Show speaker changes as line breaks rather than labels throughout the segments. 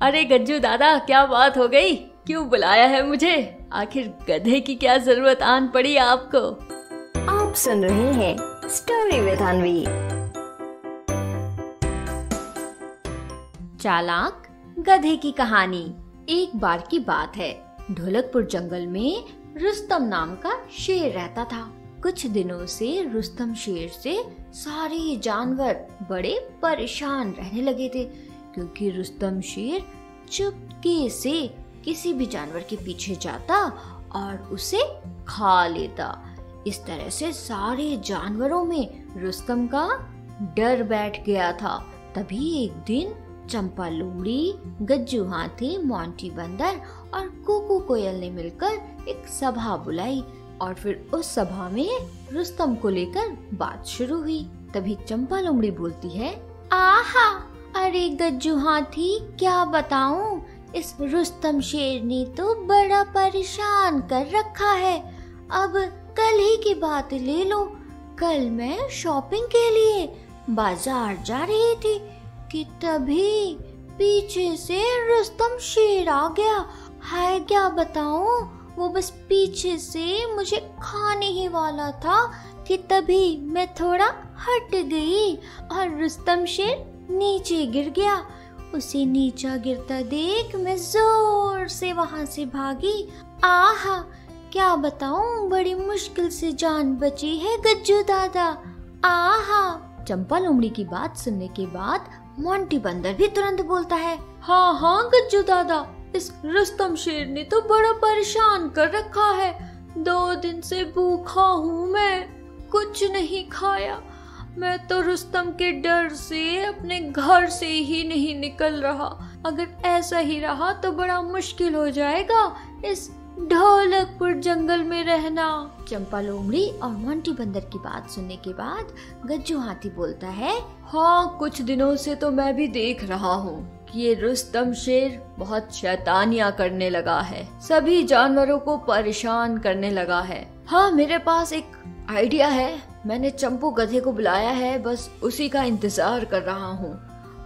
अरे गज्जू दादा, क्या बात हो गई? क्यों बुलाया है मुझे? आखिर गधे की क्या जरूरत आन पड़ी आपको?
आप सुन रहे हैं स्टोरी विद अनवी।
चालाक गधे की कहानी। एक बार की बात है, ढोलकपुर जंगल में रुस्तम नाम का शेर रहता था। कुछ दिनों से रुस्तम शेर से सारे जानवर बड़े परेशान रहने लगे थे, क्योंकि रुस्तम शेर चुपके से किसी भी जानवर के पीछे जाता और उसे खा लेता। इस तरह से सारे जानवरों में रुस्तम का डर बैठ गया था। तभी एक दिन चंपा लोमड़ी, गज्जू हाथी, मोंटी बंदर और कुकू कोयल ने मिलकर एक सभा बुलाई और फिर उस सभा में रुस्तम को लेकर बात शुरू हुई। तभी चंपा लोमड़ी बोलती है, आहा, अरे गज्जू हाथी, क्या बताऊं, इस रुस्तम शेर ने तो बड़ा परेशान कर रखा है। अब कल ही की बात ले लो, कल मैं शॉपिंग के लिए बाजार जा रही थी कि तभी पीछे से रुस्तम शेर आ गया। हाय, क्या बताऊं, वो बस पीछे से मुझे खाने ही वाला था कि तभी मैं थोड़ा हट गई और रुस्तम शेर नीचे गिर गया। उसे नीचा गिरता देख मैं जोर से वहां से भागी। आहा, क्या बताऊं, बड़ी मुश्किल से जान बची है गज्जू दादा। आहा। चंपा लोमड़ी की बात सुनने के बाद मोंटी बंदर भी तुरंत बोलता है,
हाँ हाँ गज्जू दादा, इस रुस्तम शेर ने तो बड़ा परेशान कर रखा है। 2 दिन से भूखा हूँ मैं, कुछ नहीं खाया। मैं तो रुस्तम के डर से अपने घर से ही नहीं निकल रहा। अगर ऐसा ही रहा तो बड़ा मुश्किल हो जाएगा इस ढोलकपुर जंगल में रहना।
चंपा लोमड़ी और मोंटी बंदर की बात सुनने के बाद गज्जू हाथी बोलता है,
हाँ, कुछ दिनों से तो मैं भी देख रहा हूँ कि ये रुस्तम शेर बहुत शैतानियाँ करने लगा है, सभी जानवरों को परेशान करने लगा है। हाँ, मेरे पास एक आइडिया है। मैंने चंपू गधे को बुलाया है, बस उसी का इंतजार कर रहा हूँ।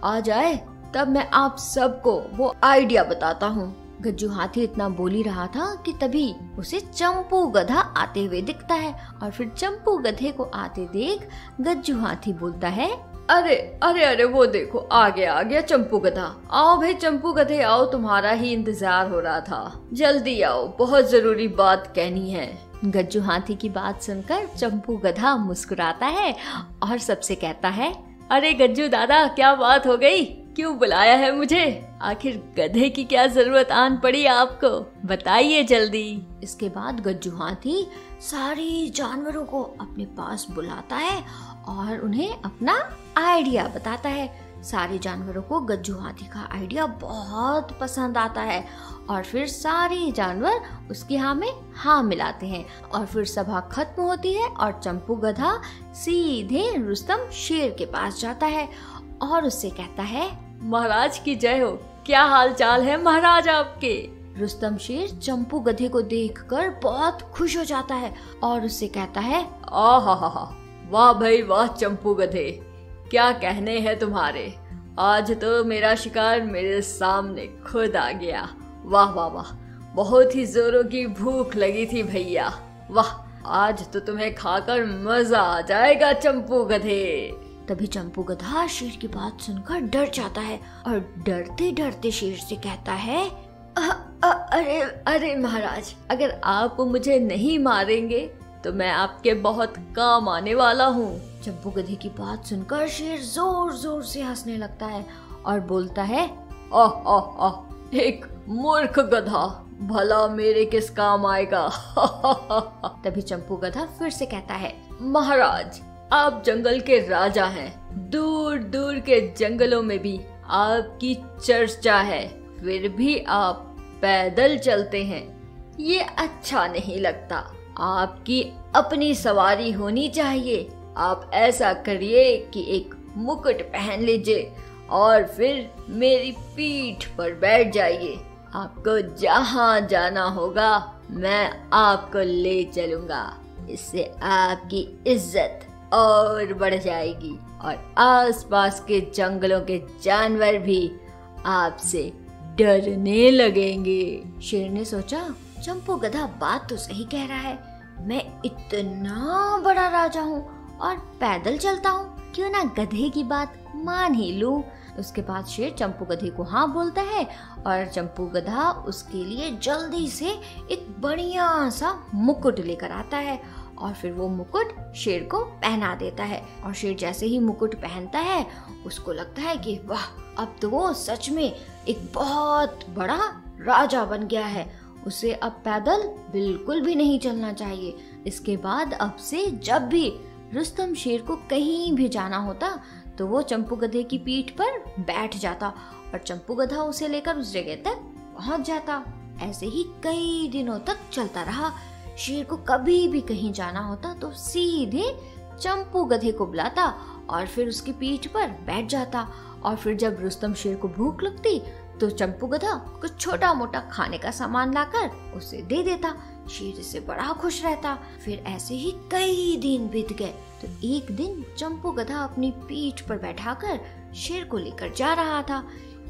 आ जाए तब मैं आप सबको वो आइडिया बताता हूँ।
गज्जू हाथी इतना बोल ही रहा था कि तभी उसे चंपू गधा आते हुए दिखता है और फिर चंपू गधे को आते देख गज्जू हाथी बोलता है,
अरे अरे अरे, वो देखो आ गया चंपू गधा। आओ भाई चंपू गधे आओ, तुम्हारा ही इंतजार हो रहा था, जल्दी आओ, बहुत जरूरी बात कहनी है।
गज्जू हाथी की बात सुनकर चंपू गधा मुस्कुराता है और सबसे कहता है,
अरे गज्जू दादा, क्या बात हो गई? क्यों बुलाया है मुझे? आखिर गधे की क्या जरूरत आन पड़ी आपको? बताइए जल्दी।
इसके बाद गज्जू हाथी सारे जानवरों को अपने पास बुलाता है और उन्हें अपना आइडिया बताता है। सारे जानवरों को गज्जू हाथी का आइडिया बहुत पसंद आता है और फिर सारे जानवर उसकी हाँ में हाँ मिलाते हैं और फिर सभा खत्म होती है और चंपू गधा सीधे रुस्तम शेर के पास जाता है और उससे कहता है,
महाराज की जय हो, क्या हाल चाल है महाराज आपके?
रुस्तम शेर चंपू गधे को देखकर बहुत खुश हो जाता है और उससे कहता है,
आहा, वाह भाई वाह चंपू गधे, क्या कहने हैं तुम्हारे। आज तो मेरा शिकार मेरे सामने खुद आ गया। वाह वाह वाह, बहुत ही जोरों की भूख लगी थी भैया। वाह, आज तो तुम्हें खाकर मजा आ जाएगा चंपू गधे।
तभी चंपू गधा शेर की बात सुनकर डर जाता है और डरते डरते शेर से कहता है,
अरे अरे महाराज, अगर आप मुझे नहीं मारेंगे तो मैं आपके बहुत काम आने वाला हूँ।
चंपू गधे की बात सुनकर शेर जोर जोर से हंसने लगता है और बोलता है,
एक मूर्ख गधा, भला मेरे किस काम आएगा।
तभी चंपू गधा फिर से कहता है,
महाराज, आप जंगल के राजा हैं, दूर दूर के जंगलों में भी आपकी चर्चा है, फिर भी आप पैदल चलते हैं, ये अच्छा नहीं लगता। आपकी अपनी सवारी होनी चाहिए। आप ऐसा करिए कि एक मुकुट पहन लीजिए और फिर मेरी पीठ पर बैठ जाइए। आपको जहाँ जाना होगा मैं आपको ले चलूंगा। इससे आपकी इज्जत और बढ़ जाएगी और आसपास के जंगलों के जानवर भी आपसे डरने लगेंगे।
शेर ने सोचा, चंपू गधा बात तो सही कह रहा है, मैं इतना बड़ा राजा हूँ और पैदल चलता हूँ, क्यों ना गधे की बात मान ही लूं। उसके बाद शेर चंपू गधे को हाँ बोलता है और चंपू गधा उसके लिए जल्दी से एक बढ़िया सा मुकुट लेकर आता है और फिर वो मुकुट शेर को पहना देता है। और शेर जैसे ही मुकुट पहनता है उसको लगता है कि वाह, अब तो वो सच में एक बहुत बड़ा राजा बन गया है, उसे अब पैदल बिल्कुल भी नहीं चलना चाहिए। इसके बाद अब से जब भी रुस्तम शेर को कहीं भी जाना होता तो वो चंपू गधे की पीठ पर बैठ जाता और चंपू गधा उसे लेकर उस जगह तक पहुंच जाता। ऐसे ही कई दिनों तक चलता रहा। शेर को कभी भी कहीं जाना होता तो सीधे चंपू गधे को बुलाता और फिर उसकी पीठ पर बैठ जाता। और फिर जब रुस्तम शेर को भूख लगती तो चंपू गधा कुछ छोटा मोटा खाने का सामान लाकर उसे दे देता। शेर इससे बड़ा खुश रहता। फिर ऐसे ही कई दिन बीत गए तो एक दिन चंपू गधा अपनी पीठ पर बैठाकर शेर को लेकर जा रहा था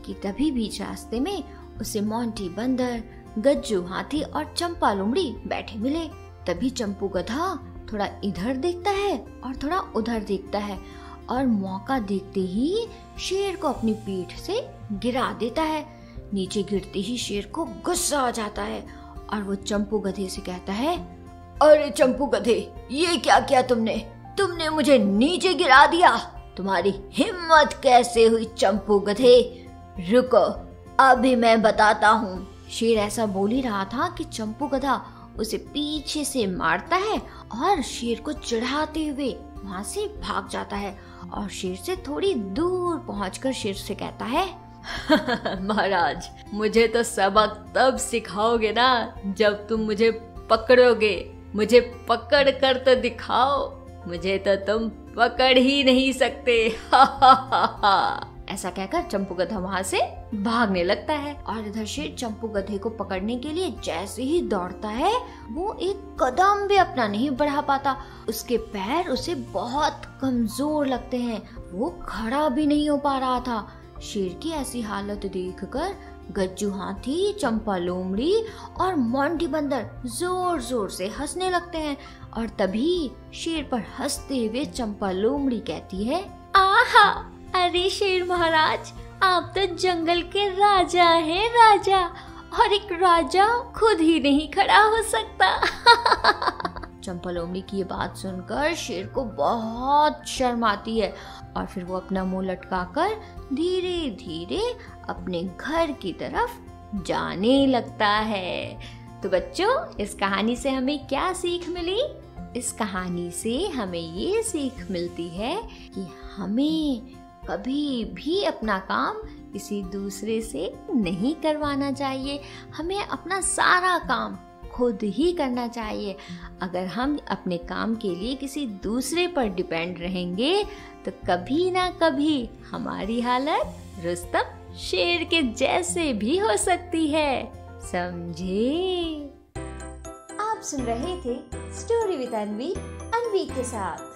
कि तभी बीच रास्ते में उसे मोंटी बंदर, गज्जू हाथी और चंपा लोमड़ी बैठे मिले। तभी चंपू गधा थोड़ा इधर देखता है और थोड़ा उधर देखता है और मौका देखते ही शेर को अपनी पीठ से गिरा देता है। नीचे गिरते ही शेर को गुस्सा आ जाता है और वो चंपू गधे से कहता है,
अरे चंपू गधे, ये क्या किया तुमने मुझे नीचे गिरा दिया। तुम्हारी हिम्मत कैसे हुई चंपू गधे? रुको, अभी मैं बताता हूँ।
शेर ऐसा बोल ही रहा था कि चंपू गधा उसे पीछे से मारता है और शेर को चिढ़ाते हुए वहाँ से भाग जाता है और शेर से थोड़ी दूर पहुंचकर शेर से कहता है,
महाराज, मुझे तो सबक तब सिखाओगे ना जब तुम मुझे पकड़ोगे। मुझे पकड़ कर तो दिखाओ, मुझे तो तुम पकड़ ही नहीं सकते।
ऐसा कहकर चंपू गधा वहाँ से भागने लगता है और इधर शेर चंपू गधे को पकड़ने के लिए जैसे ही दौड़ता है वो एक कदम भी अपना नहीं बढ़ा पाता। उसके पैर उसे बहुत कमजोर लगते हैं, वो खड़ा भी नहीं हो पा रहा था। शेर की ऐसी हालत देखकर गज्जू हाथी, चंपा लोमड़ी और मोंटी बंदर जोर जोर से हंसने लगते हैं और तभी शेर पर हंसते हुए चंपा लोमड़ी कहती है,
आहा, अरे शेर महाराज, आप तो जंगल के राजा हैं, राजा, और एक राजा खुद ही नहीं खड़ा हो सकता।
चंपा लोमड़ी की ये बात सुनकर शेर को बहुत शर्म आती है और फिर वो अपना मुंह लटकाकर धीरे धीरे अपने घर की तरफ जाने लगता है। तो बच्चों, इस कहानी से हमें क्या सीख मिली? इस कहानी से हमें ये सीख मिलती है कि हमें कभी भी अपना काम किसी दूसरे से नहीं करवाना चाहिए। हमें अपना सारा काम खुद ही करना चाहिए। अगर हम अपने काम के लिए किसी दूसरे पर डिपेंड रहेंगे तो कभी ना कभी हमारी हालत रुस्तम शेर के जैसे भी हो सकती है, समझे?
आप सुन रहे थे स्टोरी विद अनवी के साथ।